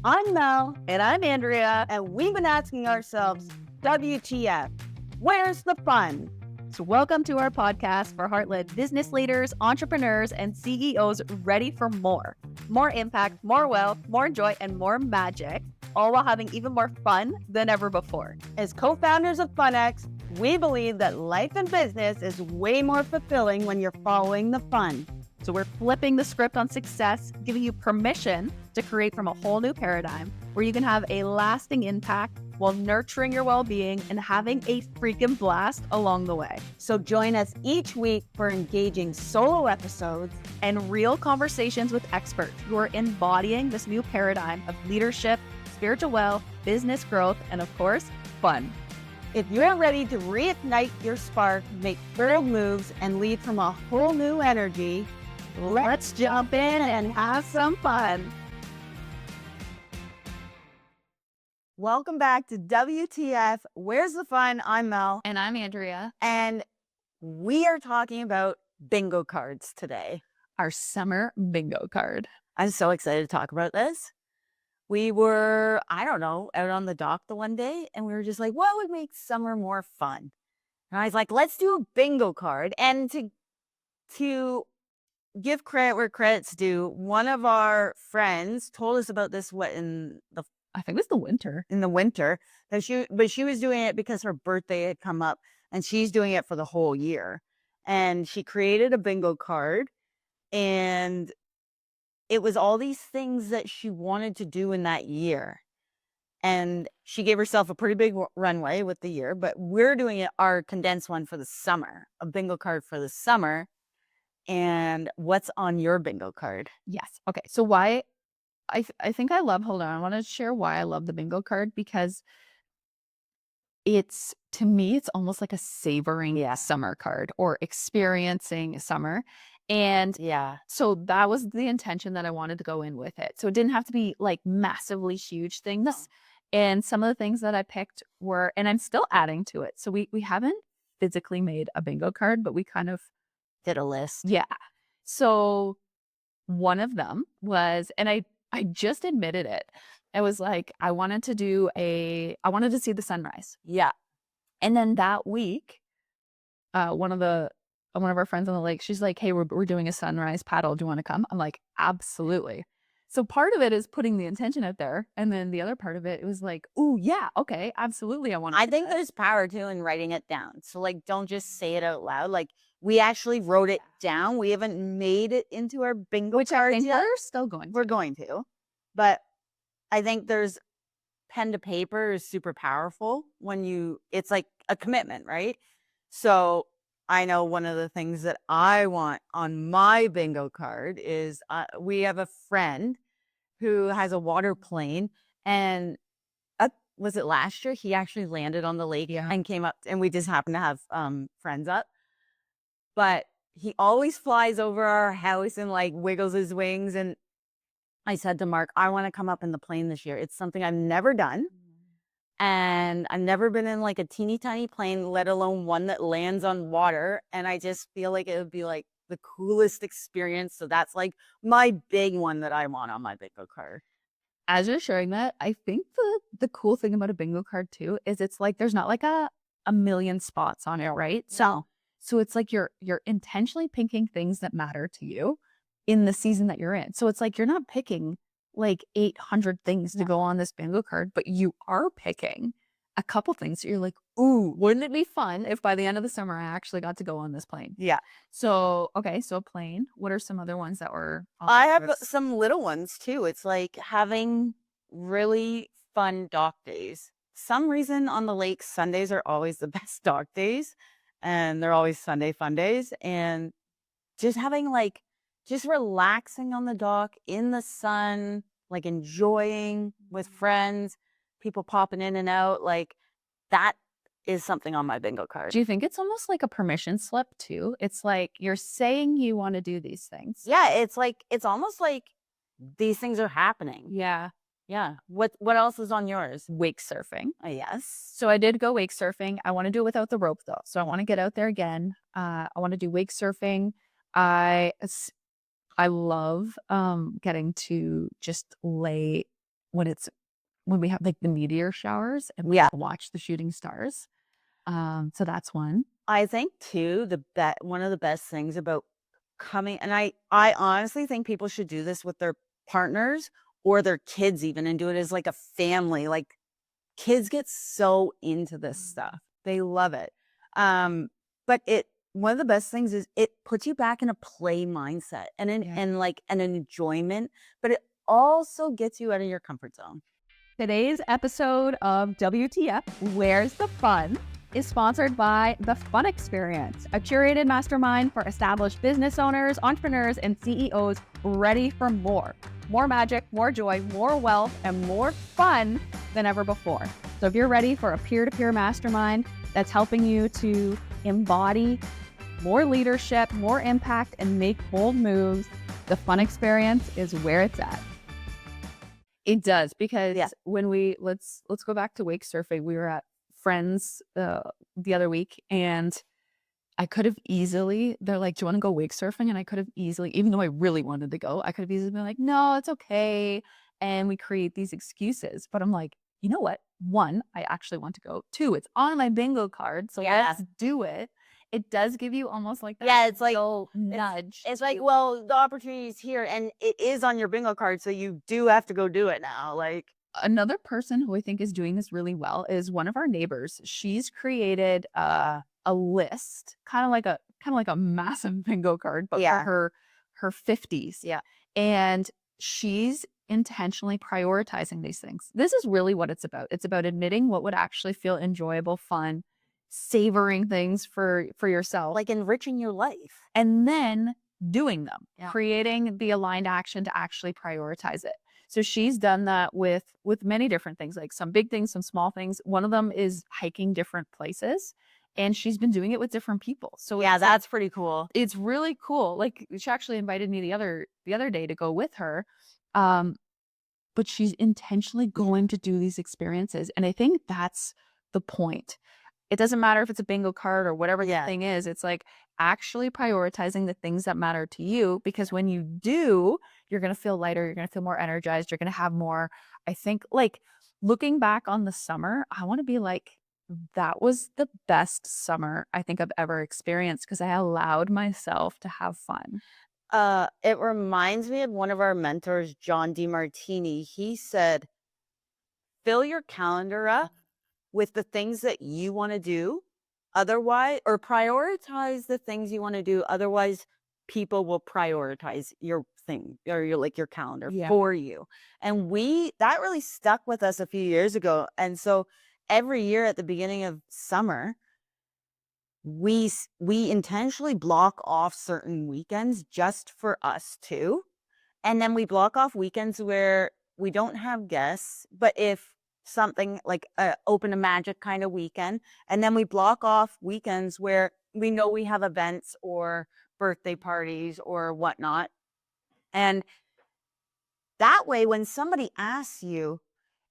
I'm Mel, And I'm Andrea. and we've been asking ourselves, WTF? Where's the fun? So, welcome to our podcast for heart-led business leaders, entrepreneurs, and CEOs ready for more. More impact, more wealth, more joy, and more magic, all while having even more fun than ever before. As co-founders of FunX, we believe that life and business is way more fulfilling when you're following the fun. So, we're flipping the script on success, giving you permission to create from a whole new paradigm where you can have a lasting impact while nurturing your well-being and having a freaking blast along the way. So join us each week for engaging solo episodes and real conversations with experts who are embodying this new paradigm of leadership, spiritual wealth, business growth, and of course, fun. If you're ready to reignite your spark, make bold moves, and lead from a whole new energy, Let's jump in and have some fun. Welcome back to WTF. Where's the fun? I'm Mel. And I'm Andrea. And we are talking about bingo cards today. Our summer bingo card. I'm so excited to talk about this. We were, out on the dock the one day, and we were just like, what would make summer more fun? And I was like, let's do a bingo card. And to give credit where credit's due, one of our friends told us about this I think it was the winter. in the winter, that she was doing it because her birthday had come up, and she's doing it for the whole year. And she created a bingo card, and it was all these things that she wanted to do in that year. And she gave herself a pretty big runway with the year, but we're doing our condensed one for the summer, a bingo card for the summer. And what's on your bingo card? Yes. Okay. So why I think I want to share why I love the bingo card, because to me, it's almost like a savoring summer card or experiencing summer. And so that was the intention that I wanted to go in with it. So it didn't have to be like massively huge things. No. And some of the things that I picked were, and I'm still adding to it. So we haven't physically made a bingo card, but we kind of Did a list. Yeah. So one of them was, and I just admitted it. I was like, I wanted to see the sunrise. Yeah. And then that week, one of our friends on the lake, she's like, hey, we're doing a sunrise paddle. Do you want to come? I'm like, absolutely. So part of it is putting the intention out there. And then the other part of it was like, ooh, yeah, okay, absolutely. I think there's power too in writing it down. So like, don't just say it out loud. Like, we actually wrote it down. We haven't made it into our bingo cards yet. We're still going. We're going to. But I think there's pen to paper is super powerful it's like a commitment, right? So I know one of the things that I want on my bingo card is we have a friend who has a water plane, and was it last year? He actually landed on the lake and came up, and we just happened to have friends up. But he always flies over our house and like wiggles his wings. And I said to Mark, I want to come up in the plane this year. It's something I've never done. And I've never been in like a teeny tiny plane, let alone one that lands on water. And I just feel like it would be like the coolest experience. So that's like my big one that I want on my bingo card. As you're sharing that, I think the cool thing about a bingo card too is it's like there's not like a million spots on it, right? So it's like you're intentionally picking things that matter to you in the season that you're in. So it's like you're not picking like 800 things to go on this bingo card, but you are picking a couple things that you're like, ooh, wouldn't it be fun if by the end of the summer I actually got to go on this plane? Yeah. So, okay, so a plane. What are some other ones that were on I have some little ones too. It's like having really fun dock days. Some reason on the lake, Sundays are always the best dock days, and they're always Sunday fun days. And just having just relaxing on the dock in the sun, like enjoying with friends, people popping in and out, like that is something on my bingo card. Do you think it's almost like a permission slip too? It's like you're saying you want to do these things. Yeah, it's almost like these things are happening. Yeah. Yeah. What else is on yours? Wake surfing. Yes. So I did go wake surfing. I want to do it without the rope though. So I want to get out there again. I want to do wake surfing. I love getting to just lay when we have like the meteor showers and we Yeah. watch the shooting stars. So that's one. I think too, one of the best things about coming, and I honestly think people should do this with their partners or their kids even, and do it as like a family. Like, kids get so into this stuff. They love it. But one of the best things is it puts you back in a play mindset Yeah. and like an enjoyment, but it also gets you out of your comfort zone. Today's episode of WTF, Where's the Fun, is sponsored by The Fun Experience, a curated mastermind for established business owners, entrepreneurs, and CEOs ready for more. More magic, more joy, more wealth, and more fun than ever before. So if you're ready for a peer-to-peer mastermind that's helping you to embody more leadership, more impact, and make bold moves, The Fun Experience is where it's at. It does, because Yeah. when let's go back to wake surfing. We were at friends the other week, and I could have easily, they're like, "Do you want to go wake surfing?" And I could have easily, even though I really wanted to go, I could have easily been like, "No, it's okay." And we create these excuses. But I'm like, you know what? One, I actually want to go. Two, it's on my bingo card. So Yeah. let's do it. It does give you almost like that Yeah, it's like little nudge. it's like, well, the opportunity is here and it is on your bingo card, so you do have to go do it now. Like, Another person who I think is doing this really well is one of our neighbors. She's created a list, kind of like a massive bingo card, but for yeah. her 50s. Yeah. And she's intentionally prioritizing these things. This is really what it's about. It's about admitting what would actually feel enjoyable, fun, savoring things for yourself, Like enriching your life. and then doing them, Yeah. creating the aligned action to actually prioritize it. So she's done that with many different things, like some big things, some small things. One of them is hiking different places, and she's been doing it with different people. So Yeah, it's like, that's pretty cool. it's really cool. Like, she actually invited me the other day to go with her. Um, but she's intentionally going to do these experiences. And I think that's the point. It doesn't matter if it's a bingo card or whatever the Yeah. thing is. It's like actually prioritizing the things that matter to you, because when you do, you're going to feel lighter. You're going to feel more energized. You're going to have more. I think, like, looking back on the summer, I want to be like, that was the best summer I think I've ever experienced, because I allowed myself to have fun. It reminds me of one of our mentors, John DeMartini. He said, fill your calendar up with the things that you want to do. Otherwise, or prioritize the things you want to do. Otherwise, people will prioritize your thing or your calendar Yeah. for you. And that really stuck with us a few years ago. And so every year at the beginning of summer, we intentionally block off certain weekends just for us too. And then we block off weekends where we don't have guests, but if something like a open a magic kind of weekend, and then we block off weekends where we know we have events or birthday parties or whatnot. And that way, when somebody asks you,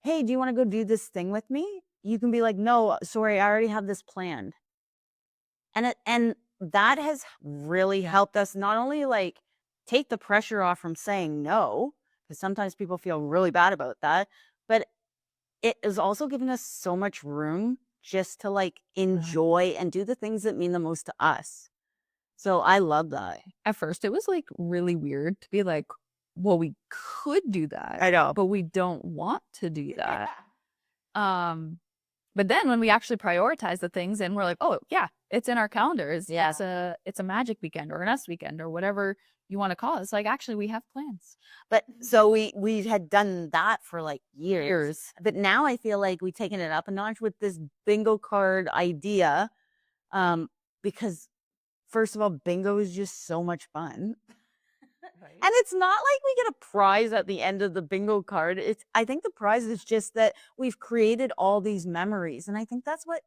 "Hey, do you want to go do this thing with me?" You can be like, "No, sorry, I already have this planned." And that has really helped us not only, like, take the pressure off from saying no, because sometimes people feel really bad about that, but it has also given us so much room just to, like, enjoy and do the things that mean the most to us. So I love that. At first, it was like really weird to be like, well, we could do that, I know. but we don't want to do that. Um, but then when we actually prioritize the things and we're like, oh yeah, it's in our calendars. Yeah. It's a magic weekend or an us weekend or whatever you want to call it. It's like, actually, we have plans. But so we had done that for, like, years, but now I feel like we've taken it up a notch with this bingo card idea, because first of all, bingo is just so much fun. And it's not like we get a prize at the end of the bingo card. I think the prize is just that we've created all these memories. And I think that's what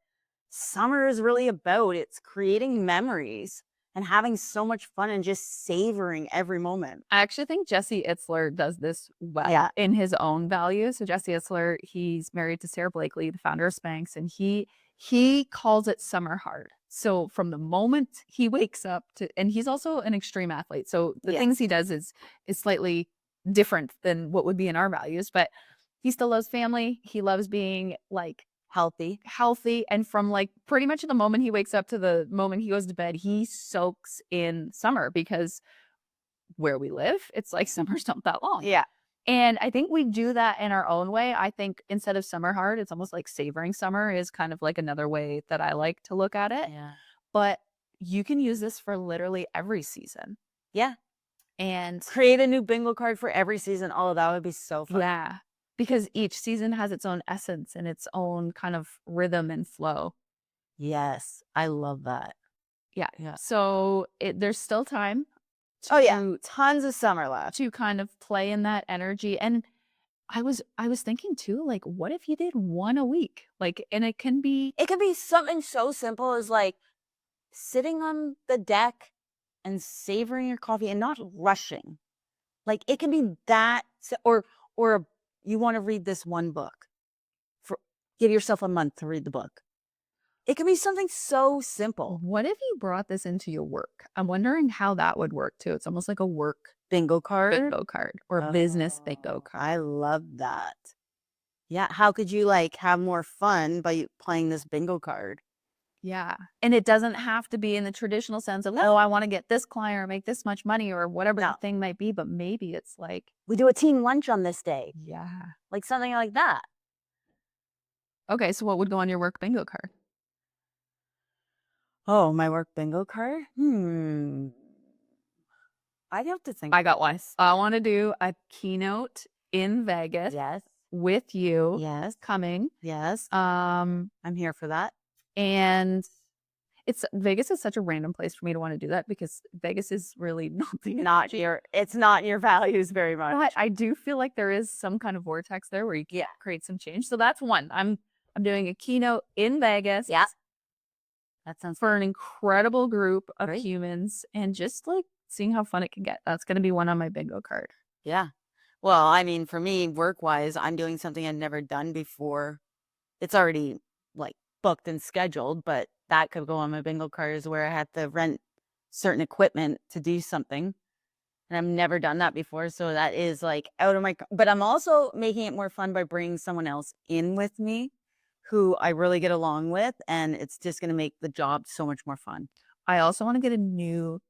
summer is really about. It's creating memories and having so much fun and just savoring every moment. I actually think Jesse Itzler does this well Yeah. in his own values. So Jesse Itzler, he's married to Sarah Blakely, the founder of Spanx, and he calls it summer hard. So from the moment he wakes up to, and he's also an extreme athlete. So the Yeah. things he does is slightly different than what would be in our values. But He still loves family. He loves being like Healthy. healthy. And from like pretty much the moment he wakes up to the moment he goes to bed, he soaks in summer because where we live, it's like summers don't that long. Yeah. And I think we do that in our own way. I think instead of summer hard, it's almost like savoring summer is kind of like another way that I like to look at it. Yeah. But you can use this for literally every season. Yeah. And Create a new bingo card for every season. Oh, that would be so fun. yeah, because each season has its own essence and its own kind of rhythm and flow. Yes. I love that. Yeah. Yeah. So there's still time Oh yeah. Tons of summer left. to kind of play in that energy. And I was thinking too, like, what if you did one a week? Like, and it can be It could be something so simple as like sitting on the deck and savoring your coffee and not rushing. Like it can be that, or you want to read this one book. Give yourself a month to read the book. It can be something so simple. what if you brought this into your work? I'm wondering how that would work too. It's almost like a work Bingo card. bingo card or business bingo Oh, card. I love that. Yeah. How could you like have more fun by playing this bingo card? Yeah. And it doesn't have to be in the traditional sense of, No. oh, I want to get this client or make this much money or whatever No. the thing might be. But maybe it's like, We do a team lunch on this day. yeah. Like something like that. Okay. So what would go on your work bingo card? Oh, my work bingo card? I'd have to think. I got one. I want to do a keynote in Vegas Yes. with you Yes. coming. Yes. Um, I'm here for that. and Vegas is such a random place for me to want to do that because Vegas is really It's not your values very much. But I do feel like there is some kind of vortex there where you can create some change. So that's one. I'm doing a keynote in Vegas. Yeah. That sounds For an incredible group of Great. humans and just like seeing how fun it can get. That's going to be one on my bingo card. Yeah. Well, I mean, for me, work-wise, I'm doing something I've never done before. It's already like booked and scheduled, but that could go on my bingo card is where I had to rent certain equipment to do something. And I've never done that before. So that is like out of my, but I'm also making it more fun by bringing someone else in with me who I really get along with. And it's just going to make the job so much more fun. I also want to get a new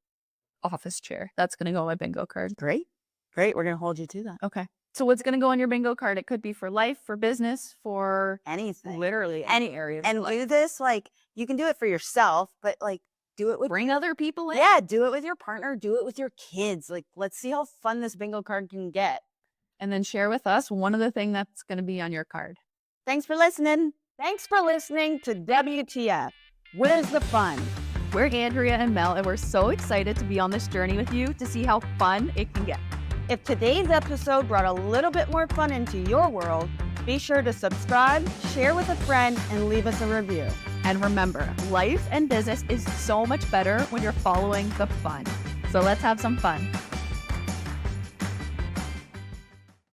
office chair. That's going to go on my bingo card. Great. Great. We're going to hold you to that. Okay. So what's going to go on your bingo card? It could be for life, for business, for Anything. literally any area. And do this, like, you can do it for yourself, but like, do it with bring other people in. Yeah, do it with your partner, do it with your kids. Like, let's see how fun this bingo card can get. And then share with us one of the things that's going to be on your card. Thanks for listening. Thanks for listening to WTF. Where's the fun? We're Andrea and Mel, and we're so excited to be on this journey with you to see how fun it can get. If today's episode brought a little bit more fun into your world, be sure to subscribe, share with a friend, and leave us a review. And remember, life and business is so much better when you're following the fun. So let's have some fun.